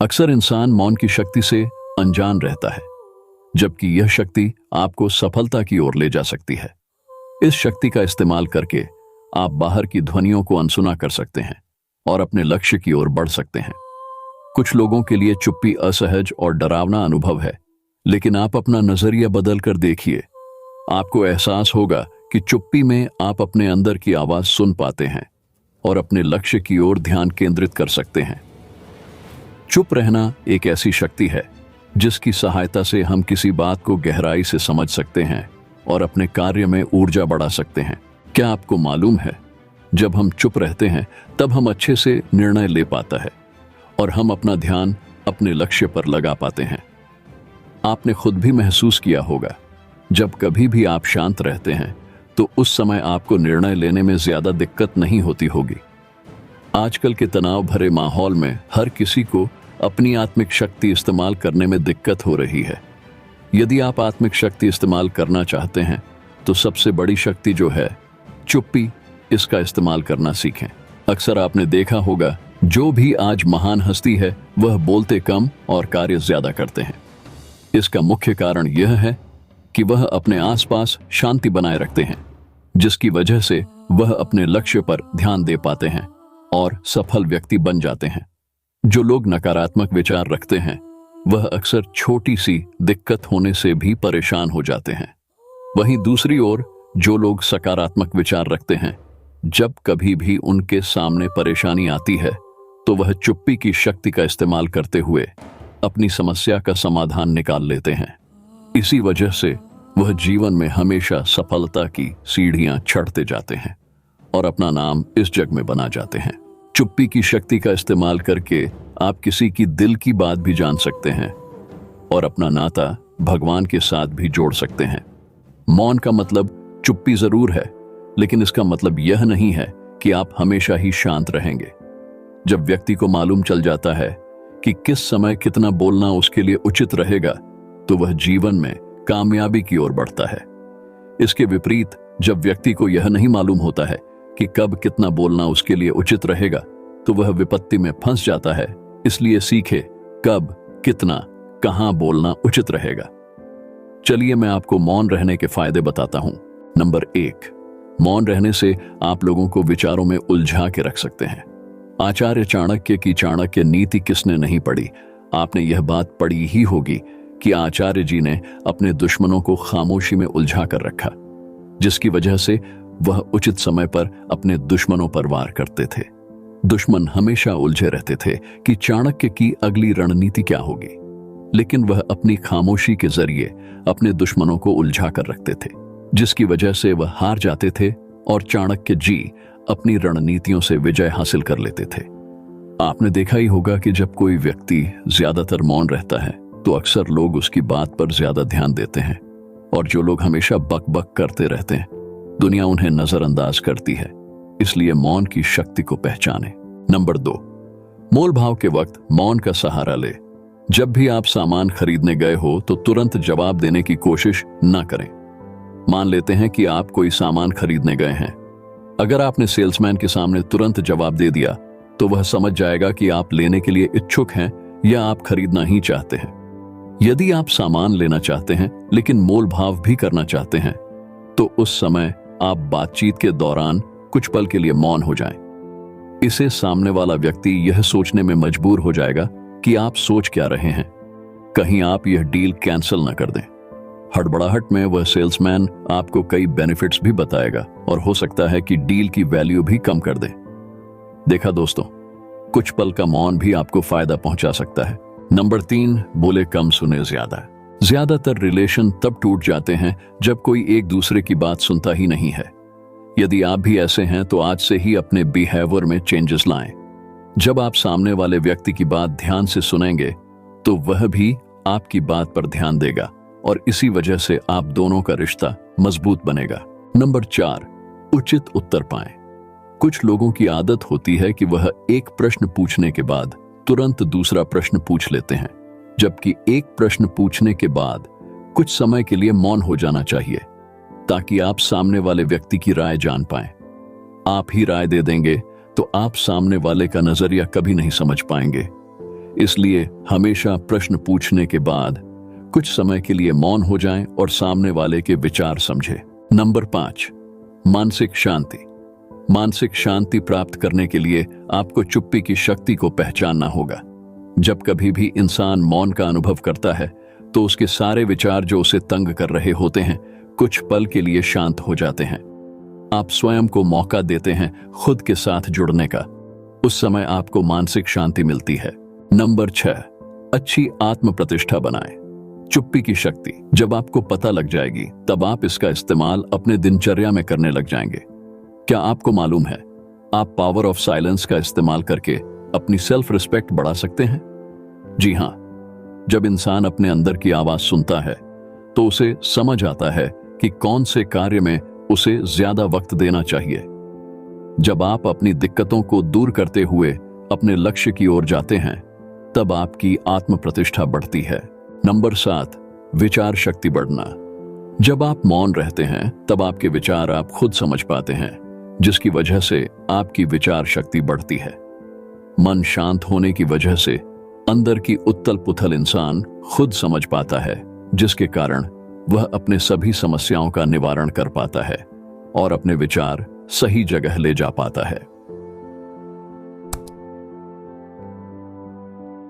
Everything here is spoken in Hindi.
अक्सर इंसान मौन की शक्ति से अनजान रहता है, जबकि यह शक्ति आपको सफलता की ओर ले जा सकती है। इस शक्ति का इस्तेमाल करके आप बाहर की ध्वनियों को अनसुना कर सकते हैं और अपने लक्ष्य की ओर बढ़ सकते हैं। कुछ लोगों के लिए चुप्पी असहज और डरावना अनुभव है, लेकिन आप अपना नजरिया बदल कर देखिए। आपको एहसास होगा कि चुप्पी में आप अपने अंदर की आवाज सुन पाते हैं और अपने लक्ष्य की ओर ध्यान केंद्रित कर सकते हैं। चुप रहना एक ऐसी शक्ति है जिसकी सहायता से हम किसी बात को गहराई से समझ सकते हैं और अपने कार्य में ऊर्जा बढ़ा सकते हैं। क्या आपको मालूम है, जब हम चुप रहते हैं तब हम अच्छे से निर्णय ले पाता है और हम अपना ध्यान अपने लक्ष्य पर लगा पाते हैं। आपने खुद भी महसूस किया होगा, जब कभी भी आप शांत रहते हैं तो उस समय आपको निर्णय लेने में ज्यादा दिक्कत नहीं होती होगी। आजकल के तनाव भरे माहौल में हर किसी को अपनी आत्मिक शक्ति इस्तेमाल करने में दिक्कत हो रही है। यदि आप आत्मिक शक्ति इस्तेमाल करना चाहते हैं तो सबसे बड़ी शक्ति जो है चुप्पी, इसका इस्तेमाल करना सीखें। अक्सर आपने देखा होगा, जो भी आज महान हस्ती है वह बोलते कम और कार्य ज्यादा करते हैं। इसका मुख्य कारण यह है कि वह अपने आसपास शांति बनाए रखते हैं, जिसकी वजह से वह अपने लक्ष्य पर ध्यान दे पाते हैं और सफल व्यक्ति बन जाते हैं। जो लोग नकारात्मक विचार रखते हैं वह अक्सर छोटी सी दिक्कत होने से भी परेशान हो जाते हैं। वहीं दूसरी ओर जो लोग सकारात्मक विचार रखते हैं, जब कभी भी उनके सामने परेशानी आती है तो वह चुप्पी की शक्ति का इस्तेमाल करते हुए अपनी समस्या का समाधान निकाल लेते हैं। इसी वजह से वह जीवन में हमेशा सफलता की सीढ़ियां चढ़ते जाते हैं और अपना नाम इस जग में बना जाते हैं। चुप्पी की शक्ति का इस्तेमाल करके आप किसी की दिल की बात भी जान सकते हैं और अपना नाता भगवान के साथ भी जोड़ सकते हैं। मौन का मतलब चुप्पी जरूर है, लेकिन इसका मतलब यह नहीं है कि आप हमेशा ही शांत रहेंगे। जब व्यक्ति को मालूम चल जाता है कि किस समय कितना बोलना उसके लिए उचित रहेगा, तो वह जीवन में कामयाबी की ओर बढ़ता है। इसके विपरीत जब व्यक्ति को यह नहीं मालूम होता है कि कब कितना बोलना उसके लिए उचित रहेगा, तो वह विपत्ति में फंस जाता है। इसलिए सीखे कब, कितना, कहां बोलना उचित रहेगा। चलिए मैं आपको मौन रहने के फायदे बताता हूं। नंबर 1, मौन रहने से आप लोगों को विचारों में उलझा के रख सकते हैं। आचार्य चाणक्य की चाणक्य नीति किसने नहीं पढ़ी? आपने यह बात पढ़ी ही होगी कि आचार्य जी ने अपने दुश्मनों को खामोशी में उलझा कर रखा, जिसकी वजह से वह उचित समय पर अपने दुश्मनों पर वार करते थे। दुश्मन हमेशा उलझे रहते थे कि चाणक्य की अगली रणनीति क्या होगी, लेकिन वह अपनी खामोशी के जरिए अपने दुश्मनों को उलझा कर रखते थे, जिसकी वजह से वह हार जाते थे और चाणक्य जी अपनी रणनीतियों से विजय हासिल कर लेते थे। आपने देखा ही होगा कि जब कोई व्यक्ति ज्यादातर मौन रहता है तो अक्सर लोग उसकी बात पर ज्यादा ध्यान देते हैं, और जो लोग हमेशा बक बक करते रहते हैं दुनिया उन्हें नजरअंदाज करती है। इसलिए मौन की शक्ति को पहचाने। नंबर 2, मोल भाव के वक्त मौन का सहारा ले। जब भी आप सामान खरीदने गए हो तो तुरंत जवाब देने की कोशिश न करें। मान लेते हैं कि आप कोई सामान खरीदने गए हैं। अगर आपने सेल्समैन के सामने तुरंत जवाब दे दिया तो वह समझ जाएगा कि आप लेने के लिए इच्छुक हैं या आप खरीदना ही चाहते हैं। यदि आप सामान लेना चाहते हैं लेकिन मोल भाव भी करना चाहते हैं, तो उस समय आप बातचीत के दौरान कुछ पल के लिए मौन हो जाएं। इसे सामने वाला व्यक्ति यह सोचने में मजबूर हो जाएगा कि आप सोच क्या रहे हैं, कहीं आप यह डील कैंसिल न कर दें। हड़बड़ाहट में वह सेल्समैन आपको कई बेनिफिट्स भी बताएगा और हो सकता है कि डील की वैल्यू भी कम कर दे। देखा दोस्तों, कुछ पल का मौन भी आपको फायदा पहुंचा सकता है। नंबर 3, बोले कम सुने ज्यादा। ज्यादातर रिलेशन तब टूट जाते हैं जब कोई एक दूसरे की बात सुनता ही नहीं है। यदि आप भी ऐसे हैं तो आज से ही अपने बिहेवियर में चेंजेस लाएं। जब आप सामने वाले व्यक्ति की बात ध्यान से सुनेंगे तो वह भी आपकी बात पर ध्यान देगा और इसी वजह से आप दोनों का रिश्ता मजबूत बनेगा। नंबर 4, उचित उत्तर पाएं। कुछ लोगों की आदत होती है कि वह एक प्रश्न पूछने के बाद तुरंत दूसरा प्रश्न पूछ लेते हैं, जबकि एक प्रश्न पूछने के बाद कुछ समय के लिए मौन हो जाना चाहिए ताकि आप सामने वाले व्यक्ति की राय जान पाएं। आप ही राय दे देंगे तो आप सामने वाले का नजरिया कभी नहीं समझ पाएंगे। इसलिए हमेशा प्रश्न पूछने के बाद कुछ समय के लिए मौन हो जाएं और सामने वाले के विचार समझें। नंबर 5, मानसिक शांति। मानसिक शांति प्राप्त करने के लिए आपको चुप्पी की शक्ति को पहचानना होगा। जब कभी भी इंसान मौन का अनुभव करता है तो उसके सारे विचार जो उसे तंग कर रहे होते हैं कुछ पल के लिए शांत हो जाते हैं। आप स्वयं को मौका देते हैं खुद के साथ जुड़ने का। उस समय आपको मानसिक शांति मिलती है। नंबर 6, अच्छी आत्म प्रतिष्ठा बनाएं। चुप्पी की शक्ति जब आपको पता लग जाएगी तब आप इसका इस्तेमाल अपने दिनचर्या में करने लग जाएंगे। क्या आपको मालूम है आप पावर ऑफ साइलेंस का इस्तेमाल करके अपनी सेल्फ रिस्पेक्ट बढ़ा सकते हैं? जी हां, जब इंसान अपने अंदर की आवाज सुनता है तो उसे समझ आता है कि कौन से कार्य में उसे ज्यादा वक्त देना चाहिए। जब आप अपनी दिक्कतों को दूर करते हुए अपने लक्ष्य की ओर जाते हैं तब आपकी आत्म प्रतिष्ठा बढ़ती है। नंबर 7, विचार शक्ति बढ़ना। जब आप मौन रहते हैं तब आपके विचार आप खुद समझ पाते हैं, जिसकी वजह से आपकी विचार शक्ति बढ़ती है। मन शांत होने की वजह से अंदर की उथल पुथल इंसान खुद समझ पाता है, जिसके कारण वह अपने सभी समस्याओं का निवारण कर पाता है और अपने विचार सही जगह ले जा पाता है।